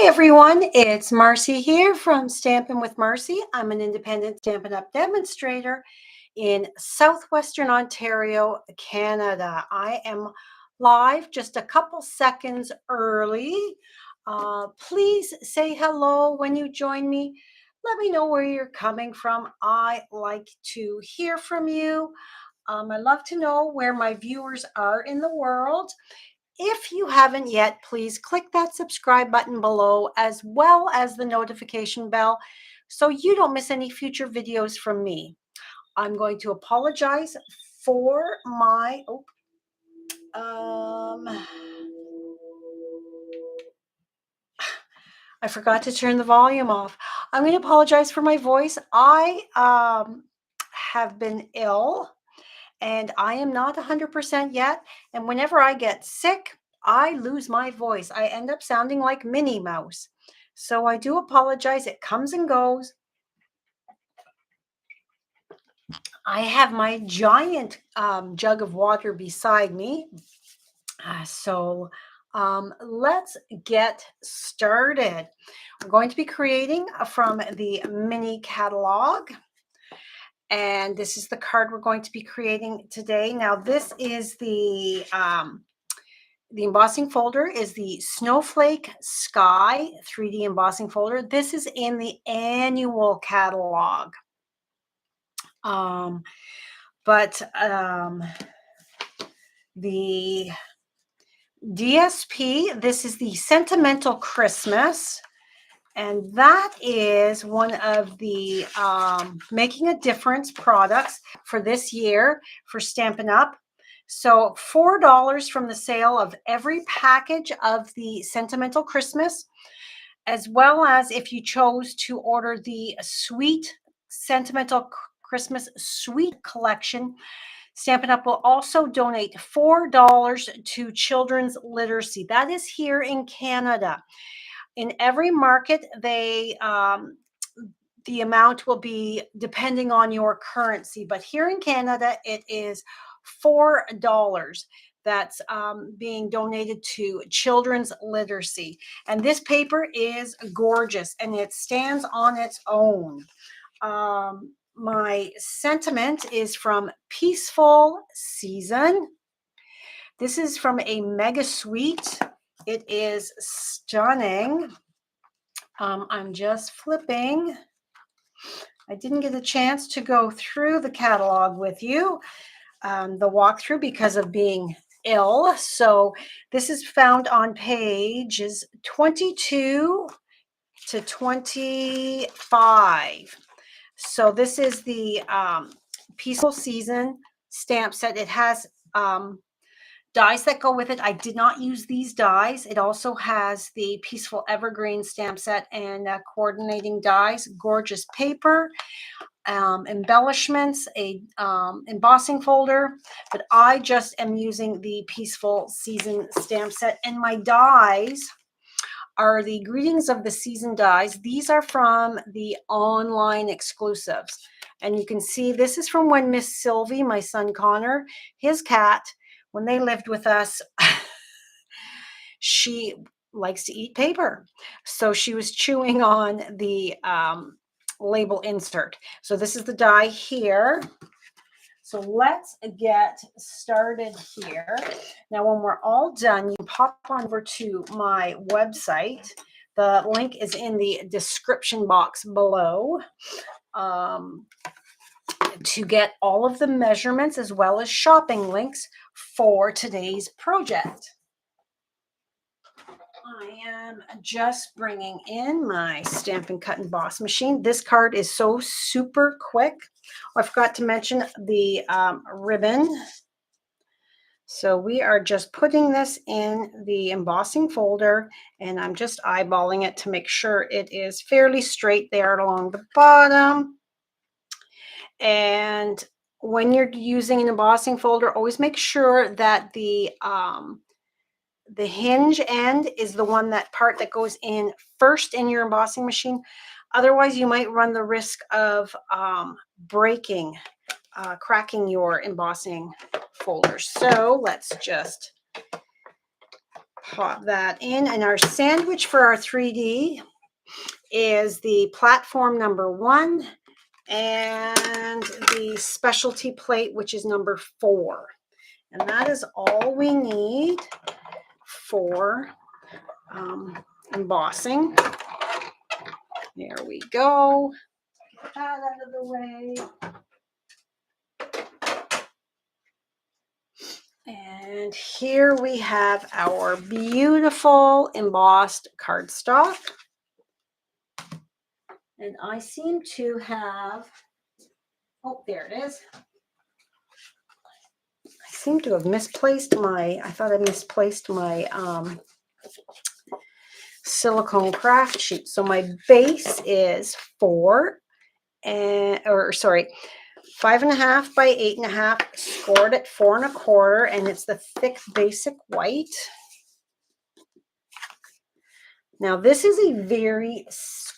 Everyone, it's Marcy here from Stampin' with Marcy. I'm an independent Stampin' Up! Demonstrator in Southwestern Ontario, Canada. I am live just a couple seconds early. Please say hello when you join me. Let me know where you're coming from. I like to hear from you. I love to know where my viewers are in the world. If you haven't yet, please click that subscribe button below as well as the notification bell so you don't miss any future videos from me. I'm going to apologize for my, I forgot to turn the volume off. I'm going to apologize for my voice. I have been ill and I am not 100% yet. And whenever I get sick, I lose my voice. I end up sounding like Minnie Mouse. So I do apologize. It comes and goes. I have my giant jug of water beside me. Let's get started. We're going to be creating from the mini catalog. And this is the card we're going to be creating today. Now, this is the embossing folder is the Snowflake Sky 3D embossing folder. This is in the annual catalog. The DSP, this is the Sentimental Christmas. And that is one of the Making a Difference products for this year for Stampin' Up! So $4 from the sale of every package of the Sentimental Christmas, as well as if you chose to order the Sweet Sentimental Christmas Sweet Collection, Stampin' Up! Will also donate $4 to children's literacy. That is here in Canada. In every market, the amount will be depending on your currency. But here in Canada, it is $4 that's being donated to children's literacy. And this paper is gorgeous, and it stands on its own. My sentiment is from Peaceful Season. This is from a Mega Sweet. It is stunning. I'm just flipping. I didn't get a chance to go through the catalog with you, the walkthrough, because of being ill. So this is found on pages 22 to 25. So this is the Peaceful Season stamp set. It has dies that go with it. I did not use these dies. It also has the Peaceful Evergreen stamp set and coordinating dies, gorgeous paper, embellishments, a embossing folder, but I just am using the Peaceful Season stamp set. And my dies are the Greetings of the Season dies. These are from the online exclusives. And you can see this is from when Miss Sylvie, my son Connor, his cat, when they lived with us, she likes to eat paper. So she was chewing on the label insert. So this is the die here. So let's get started here. Now, when we're all done, you pop on over to my website. The link is in the description box below. To get all of the measurements as well as shopping links for today's project. I am just bringing in my Stampin' Cut and Emboss machine. This card is so super quick. I forgot to mention the ribbon. So we are just putting this in the embossing folder, and I'm just eyeballing it to make sure it is fairly straight there along the bottom. And when you're using an embossing folder, always make sure that the hinge end is the one, that part that goes in first in your embossing machine. Otherwise, you might run the risk of cracking your embossing folder. So let's just pop that in. And our sandwich for our 3D is the platform number 1 and the specialty plate, which is number 4. And that is all we need for embossing. There we go. Get that out of the way. And here we have our beautiful embossed cardstock. And I seem to have, oh, there it is. I seem to have misplaced my, I thought I misplaced my silicone craft sheet. So my base is 5.5 by 8.5, scored at 4 1/4, and it's the thick basic white. Now this is a very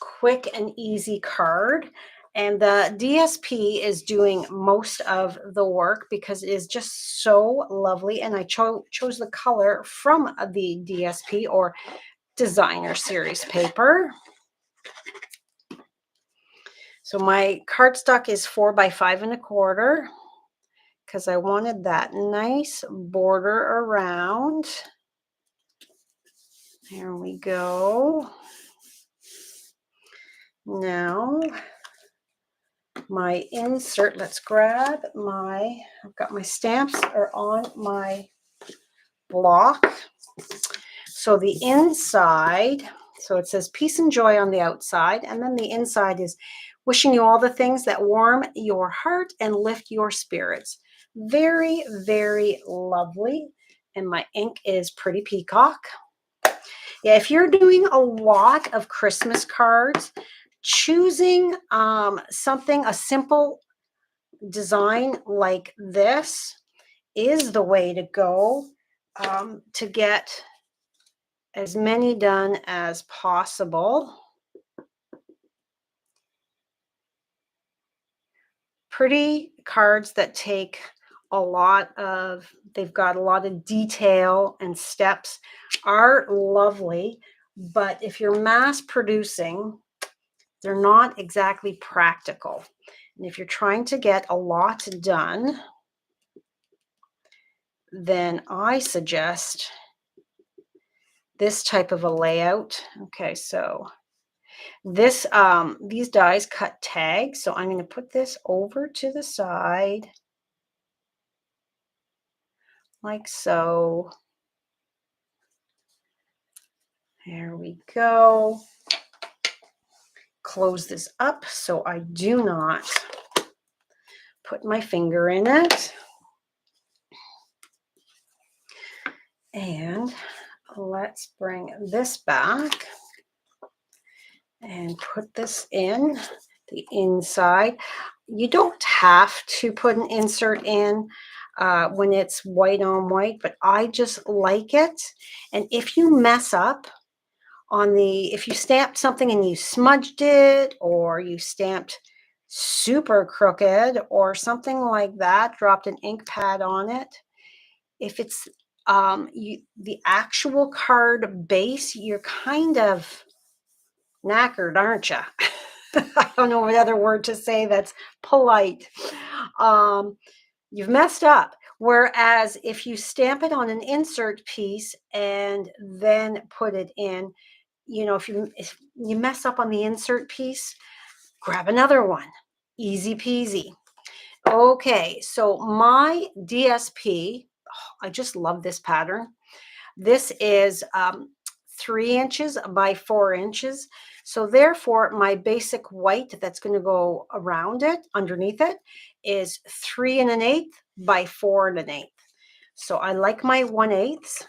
quick and easy card, and the DSP is doing most of the work because it is just so lovely, and I chose the color from the DSP or designer series paper. So my cardstock is 4 by 5 1/4 because I wanted that nice border around. There we go. Now my insert, let's grab my, I've got my stamps are on my block. So the inside, so it says peace and joy on the outside, and then the inside is wishing you all the things that warm your heart and lift your spirits. Very, very lovely. And my ink is Pretty Peacock. Yeah, if you're doing a lot of Christmas cards, choosing something, a simple design like this is the way to go to get as many done as possible. Pretty cards that take a lot of, they've got a lot of detail and steps are lovely, but if you're mass producing, they're not exactly practical. And if you're trying to get a lot done, then I suggest this type of a layout. Okay, so this these dies cut tags, so I'm going to put this over to the side like so. There we go. Close this up so I do not put my finger in it. And let's bring this back and put this in the inside. You don't have to put an insert in when it's white on white, but I just like it. And if you mess up on the, if you stamped something and you smudged it, or you stamped super crooked or something like that, dropped an ink pad on it, if it's the actual card base, you're kind of knackered, aren't you? I don't know what other word to say that's polite. You've messed up. Whereas if you stamp it on an insert piece and then put it in, you know, if you mess up on the insert piece, grab another one. Easy peasy. Okay, so my DSP, I just love this pattern. This is 3 inches by 4 inches. So therefore, my basic white that's going to go around it, underneath it, is 3 1/8 by 4 1/8. So I like my 1/8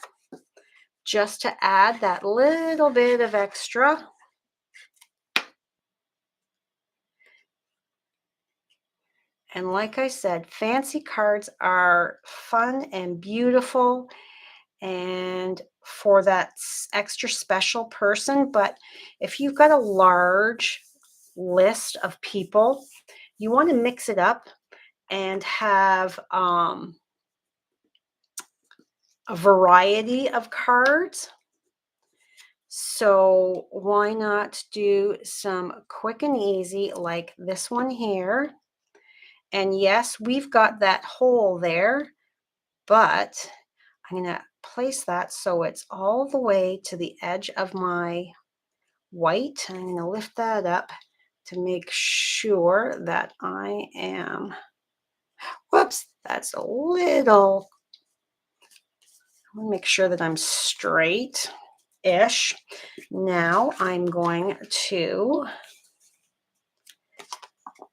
just to add that little bit of extra. And like I said, fancy cards are fun and beautiful and for that extra special person. But if you've got a large list of people, you want to mix it up and have a variety of cards. So why not do some quick and easy like this one here? And yes, we've got that hole there, but I'm going to place that so it's all the way to the edge of my white. I'm going to lift that up to make sure that I am, whoops, that's a little, I want to make sure that I'm straight-ish. Now I'm going to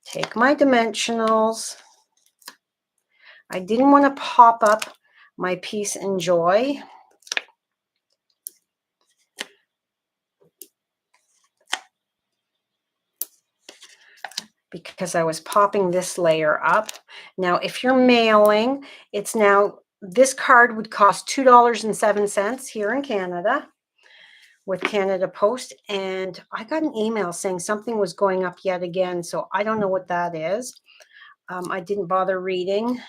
take my dimensionals. I didn't want to pop up my Peace and Joy. Because I was popping this layer up. Now, if you're mailing, it's now, this card would cost $2.07 here in Canada with Canada Post. And I got an email saying something was going up yet again. So I don't know what that is. I didn't bother reading.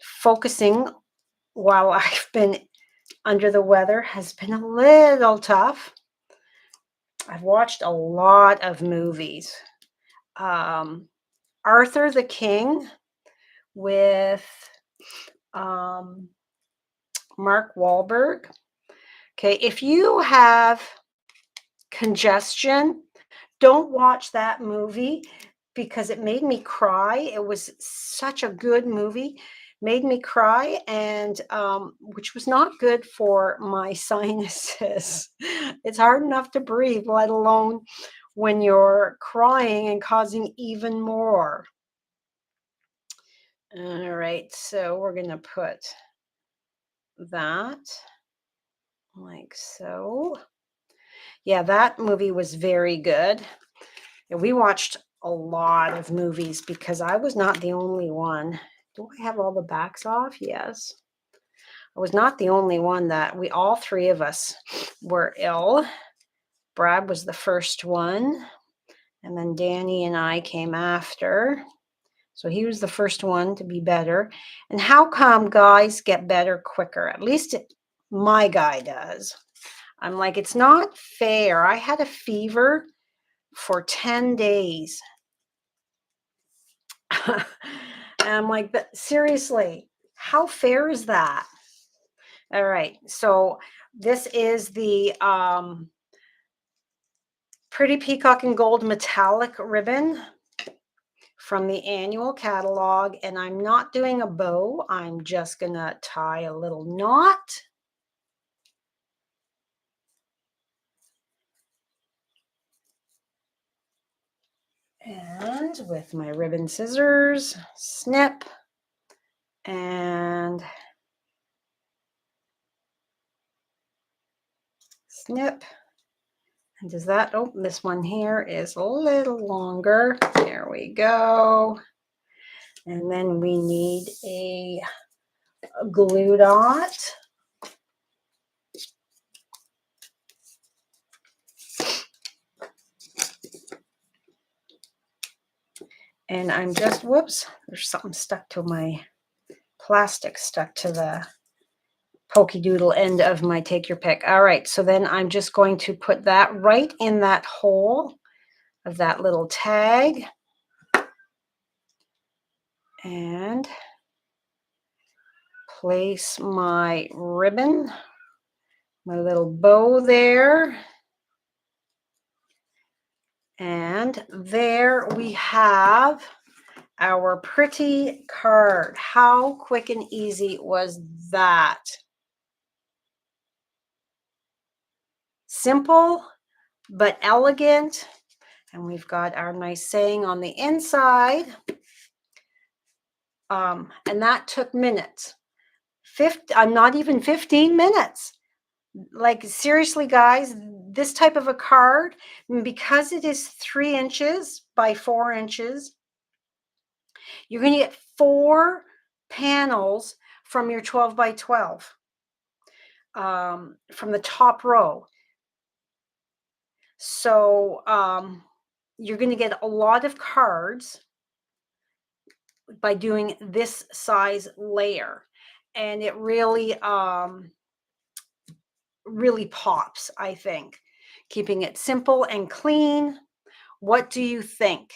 Focusing while I've been under the weather has been a little tough. I've watched a lot of movies. Arthur the King with Mark Wahlberg. Okay, if you have congestion, don't watch that movie because it made me cry. It was such a good movie, made me cry, and which was not good for my sinuses. It's hard enough to breathe, let alone when you're crying and causing even more. All right, so we're going to put that like so. Yeah, that movie was very good. And we watched a lot of movies because I was not the only one. Do I have all the backs off? Yes. I was not the only one that all three of us were ill. Brad was the first one, and then Danny and I came after. So he was the first one to be better. And how come guys get better quicker? At least my guy does. I'm like, it's not fair. I had a fever for 10 days. And I'm like, but seriously, how fair is that? All right. So this is the Pretty Peacock and Gold metallic ribbon from the annual catalog. And I'm not doing a bow. I'm just going to tie a little knot. And with my ribbon scissors, snip and snip. And does that, oh, this one here is a little longer. There we go. And then we need a glue dot. And I'm just, whoops, there's something stuck to my plastic, stuck to the pokey doodle end of my take your pick. All right, so then I'm just going to put that right in that hole of that little tag. And place my ribbon, my little bow there. And there we have our pretty card. How quick and easy was that? Simple, but elegant. And we've got our nice saying on the inside. And that took minutes. I'm not even 15 minutes. Like, seriously, guys, this type of a card, because it is 3 inches by 4 inches, you're going to get 4 panels from your 12 by 12 from the top row. So you're going to get a lot of cards by doing this size layer. and it really pops, I think. Keeping it simple and clean. What do you think?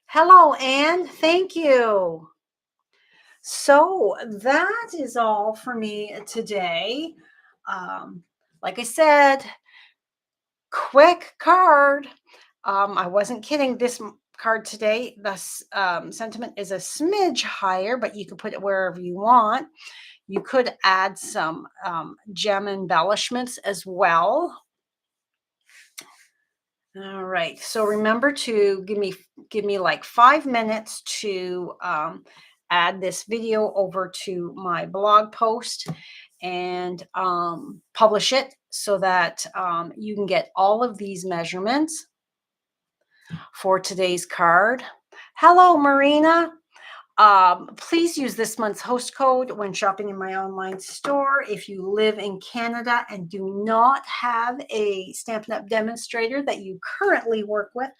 Hello, Anne. Thank you. So that is all for me today. Um, like I said, quick card. I wasn't kidding. This card today, the sentiment is a smidge higher, but you can put it wherever you want. You could add some gem embellishments as well. All right. So remember to give me like 5 minutes to add this video over to my blog post and publish it so that you can get all of these measurements for today's card. Hello, Marina. Please use this month's host code when shopping in my online store. If you live in Canada and do not have a Stampin' Up! Demonstrator that you currently work with,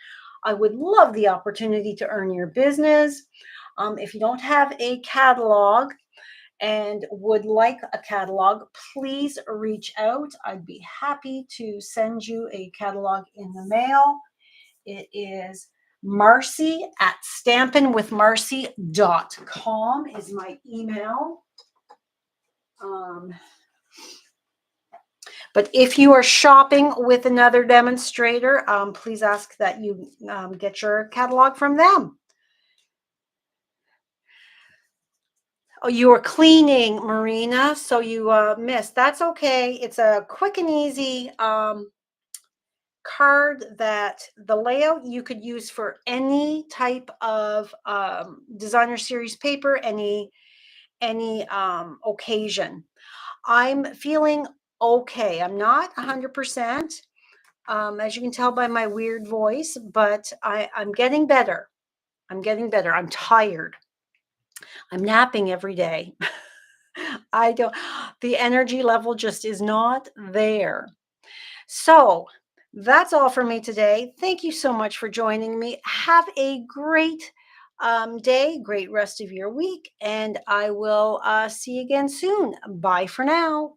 I would love the opportunity to earn your business. If you don't have a catalog and would like a catalog, please reach out. I'd be happy to send you a catalog in the mail. It is Marcy at stampinwithmarcy.com is my email. But if you are shopping with another demonstrator, please ask that you get your catalog from them. Oh, you are cleaning, Marina, so you missed. That's okay. It's a quick and easy card that the layout you could use for any type of designer series paper, any occasion. I'm feeling okay. I'm not 100%, as you can tell by my weird voice, but I'm getting better. I'm getting better. I'm tired. I'm napping every day. I don't, the energy level just is not there. So that's all for me today. Thank you so much for joining me. Have a great day, great rest of your week, and I will see you again soon. Bye for now.